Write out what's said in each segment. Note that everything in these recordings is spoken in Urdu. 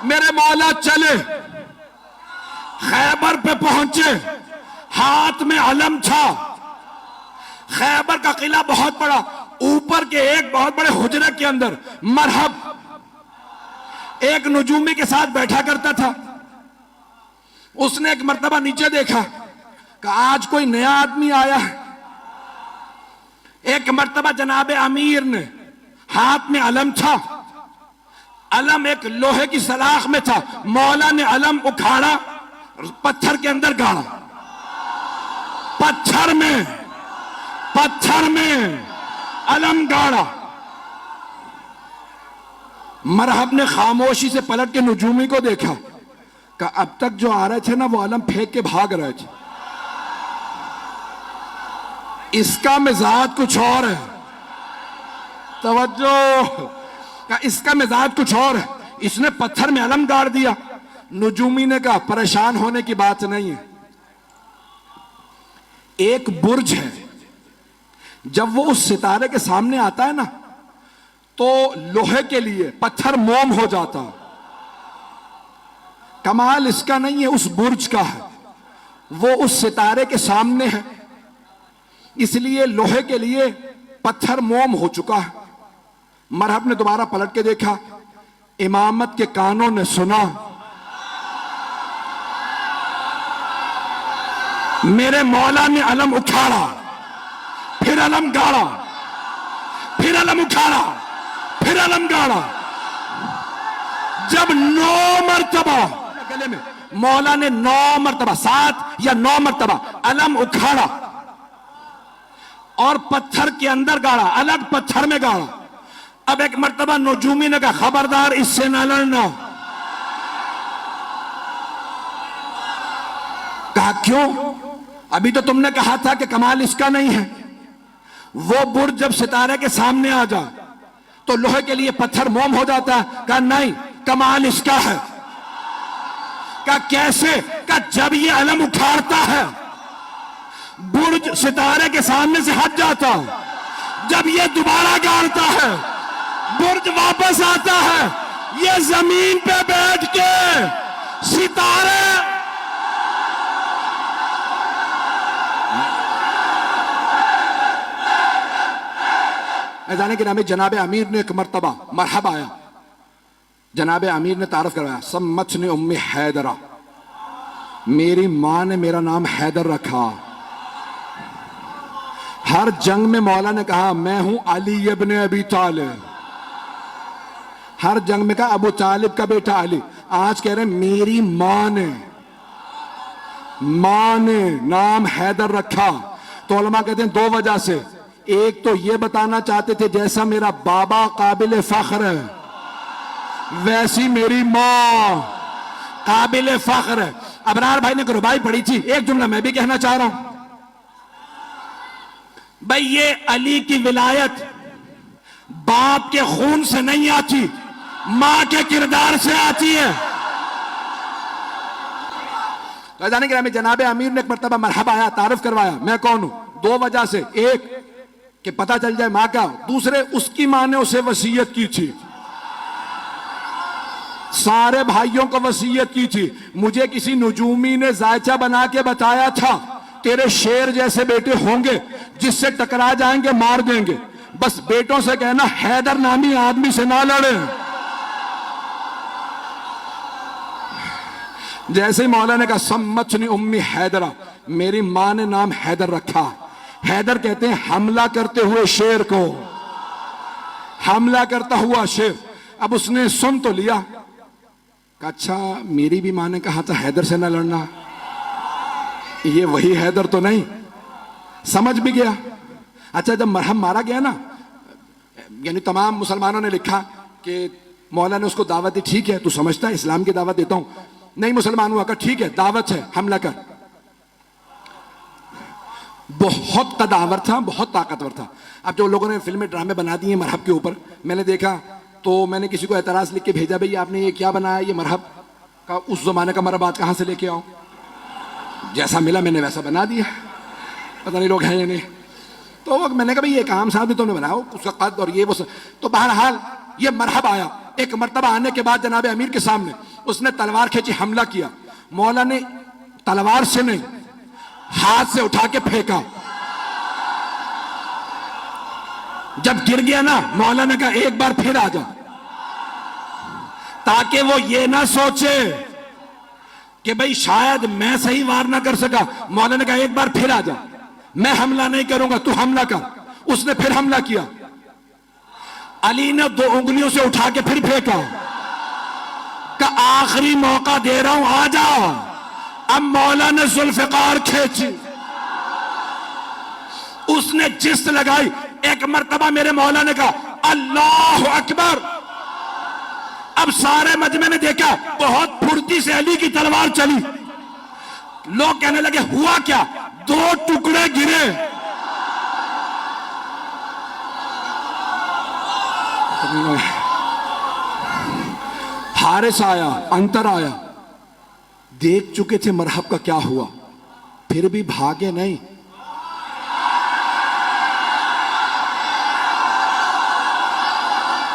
میرے مولا چلے، خیبر پہ پہنچے، ہاتھ میں علم تھا۔ خیبر کا قلعہ بہت بڑا، اوپر کے ایک بہت بڑے حجرے کے اندر مرحب ایک نجومی کے ساتھ بیٹھا کرتا تھا۔ اس نے ایک مرتبہ نیچے دیکھا کہ آج کوئی نیا آدمی آیا ہے۔ ایک مرتبہ جناب امیر نے، ہاتھ میں علم تھا، علم ایک لوہے کی سلاخ میں تھا، مولا نے علم اکھاڑا، پتھر کے اندر گاڑا، پتھر میں علم گاڑا۔ مرحب نے خاموشی سے پلٹ کے نجومی کو دیکھا کہ اب تک جو آ رہے تھے نا وہ علم پھینک کے بھاگ رہے تھے، اس کا مزاج کچھ اور ہے، توجہ، اس کا مزاج کچھ اور ہے، اس نے پتھر میں علم گاڑ دیا۔ نجومی نے کہا پریشان ہونے کی بات نہیں ہے، ایک برج ہے، جب وہ اس ستارے کے سامنے آتا ہے نا تو لوہے کے لیے پتھر موم ہو جاتا۔ کمال اس کا نہیں ہے، اس برج کا ہے، وہ اس ستارے کے سامنے ہے، اس لیے لوہے کے لیے پتھر موم ہو چکا ہے۔ مرحب نے دوبارہ پلٹ کے دیکھا، امامت کے کانوں نے سنا، میرے مولا نے علم اٹھاڑا، پھر علم گاڑا، پھر علم اٹھاڑا، پھر علم گاڑا۔ جب 9 مرتبہ گلے میں مولا نے 9 مرتبہ 7 یا 9 مرتبہ علم اکھاڑا اور پتھر کے اندر گاڑا، الگ پتھر میں گاڑا۔ اب ایک مرتبہ نجومی نے کہا خبردار اس سے نہ لڑنا۔ کہا کیوں؟ ابھی تو تم نے کہا تھا کہ کمال اس کا نہیں ہے۔ وہ برج جب ستارے کے سامنے آ جا تو لوہے کے لیے پتھر موم ہو جاتا ہے۔ کہا نہیں، کمال اس کا ہے۔ کہا کیسے؟ کہا جب یہ علم اٹھاڑتا ہے برج ستارے کے سامنے سے ہٹ جاتا، جب یہ دوبارہ گاڑتا ہے برج واپس آتا ہے، یہ زمین پہ بیٹھ کے ستارے جانے کے نامی جناب امیر نے ایک مرتبہ مرحب آیا، جناب امیر نے تعارف کروایا، سمتنی امی حیدرہ، میری ماں نے میرا نام حیدر رکھا۔ ہر جنگ میں مولا نے کہا میں ہوں علی ابن ابی طالب، ہر جنگ میں کہا ابو طالب کا بیٹا علی۔ آج کہہ رہے ہیں میری ماں نے نام حیدر رکھا۔ تو علماء کہتے ہیں 2 وجہ سے، ایک تو یہ بتانا چاہتے تھے جیسا میرا بابا قابل فخر ہے ویسی میری ماں قابل فخر ہے۔ ابرار بھائی نے ربائی پڑھی تھی، ایک جملہ میں بھی کہنا چاہ رہا ہوں بھائی، یہ علی کی ولایت باپ کے خون سے نہیں آتی، ماں کے کردار سے آتی ہے۔ جانے کے جناب امیر نے ایک مرتبہ مرحبا آیا، تعارف کروایا میں کون ہوں۔ 2 وجہ سے، ایک کہ پتہ چل جائے ماں کا، دوسرے اس کی ماں نے اسے وصیت کی تھی، سارے بھائیوں کو وصیت کی تھی، مجھے کسی نجومی نے زائچہ بنا کے بتایا تھا تیرے شیر جیسے بیٹے ہوں گے، جس سے ٹکرا جائیں گے مار دیں گے، بس بیٹوں سے کہنا حیدر نامی آدمی سے نہ لڑے۔ جیسے ہی مولا نے کہا سمتنی امی حیدرہ، میری ماں نے نام حیدر رکھا۔ حیدر کہتے ہیں حملہ کرتے ہوئے شیر کو، حملہ کرتا ہوا شیر۔ اب اس نے سن تو لیا، کہا اچھا میری بھی ماں نے کہا تھا حیدر سے نہ لڑنا، یہ وہی حیدر تو نہیں، سمجھ بھی گیا۔ اچھا جب مرحب مارا گیا نا، یعنی تمام مسلمانوں نے لکھا کہ مولا نے اس کو دعوت دی، ٹھیک ہے تو سمجھتا ہے اسلام کی دعوت دیتا ہوں، نہیں مسلمان ہوا، کہا ٹھیک ہے دعوت ہے حملہ کر۔ بہت قداور تھا، بہت طاقتور تھا۔ اب جو لوگوں نے فلمیں ڈرامے بنا دی ہیں مرحب کے اوپر، میں نے دیکھا تو میں نے کسی کو اعتراض لکھ کے بھیجا، بھئی آپ نے یہ کیا بنایا، یہ مرحب کا اس زمانے کا مرحب کہاں سے لے کے آؤں، جیسا ملا میں نے ویسا بنا دیا، پتہ نہیں لوگ ہیں یا نہیں۔ تو میں نے کہا بھئی ایک عام صاحب نے تو نے بنایا، اس کا قد اور یہ وہ تو بہرحال یہ مرحب آیا ایک مرتبہ آنے کے بعد جناب امیر کے سامنے اس نے تلوار کھینچی، حملہ کیا. مولا نے تلوار سے نہیں، ہاتھ سے اٹھا کے پھینکا. جب گر گیا نا، مولا نے کہا ایک بار پھر آ جا، تاکہ وہ یہ نہ سوچے کہ بھئی شاید میں صحیح وار نہ کر سکا. مولا نے کہا ایک بار پھر آ جا، میں حملہ نہیں کروں گا، تو حملہ کر. اس نے پھر حملہ کیا. علی نے 2 انگلیوں سے اٹھا کے پھر پھینکا، کہ آخری موقع دے رہا ہوں، آ جا. اب مولا نے ذوالفقار کھینچی، اس نے جست لگائی. ایک مرتبہ میرے مولا نے کہا اللہ اکبر. اب سارے مجمع نے دیکھا بہت پھرتی سے علی کی تلوار چلی. لوگ کہنے لگے ہوا کیا؟ 2 ٹکڑے گرے. حارث آیا، انتر آیا، دیکھ چکے تھے مرحب کا کیا ہوا، پھر بھی بھاگے نہیں.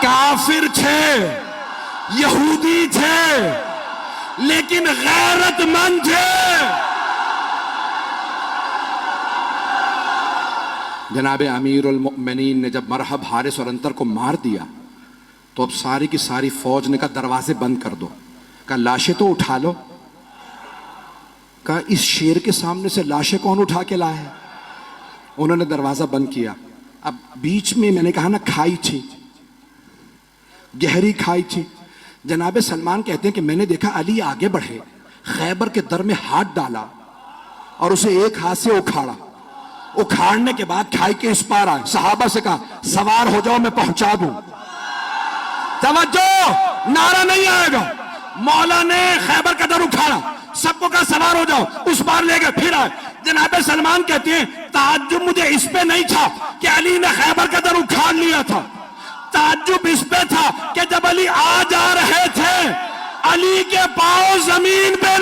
کافر تھے، یہودی تھے، لیکن غیرت مند تھے. جناب امیر المؤمنین نے جب مرحب، حارث اور انتر کو مار دیا تو اب ساری کی ساری فوج نے کہا دروازے بند کر دو. کہا لاشیں تو اٹھا لو. کہا اس شیر کے سامنے سے لاشیں کون اٹھا کے لائے؟ انہوں نے دروازہ بند کیا. اب بیچ میں نے کہا نا کھائی تھی، گہری کھائی تھی. جناب سلمان کہتے ہیں کہ میں نے دیکھا علی آگے بڑھے، خیبر کے در میں ہاتھ ڈالا اور اسے ایک ہاتھ سے اکھاڑا. اکھاڑنے کے بعد کھائی کے اس پار آئے. صحابہ سے کہا سوار ہو جاؤ، میں پہنچا دوں. توجہ، نعرہ نہیں آئے گا. مولا نے خیبر کا در اکھاڑا، سب کو کہا سوار ہو جاؤ، اس بار لے گئے، پھر آئے. جناب سلمان کہتے ہیں تعجب مجھے اس پہ نہیں تھا کہ علی نے خیبر کا در اکھاڑ لیا تھا، تعجب اس پہ تھا کہ جب علی آ جا رہے تھے علی کے پاؤں زمین پہ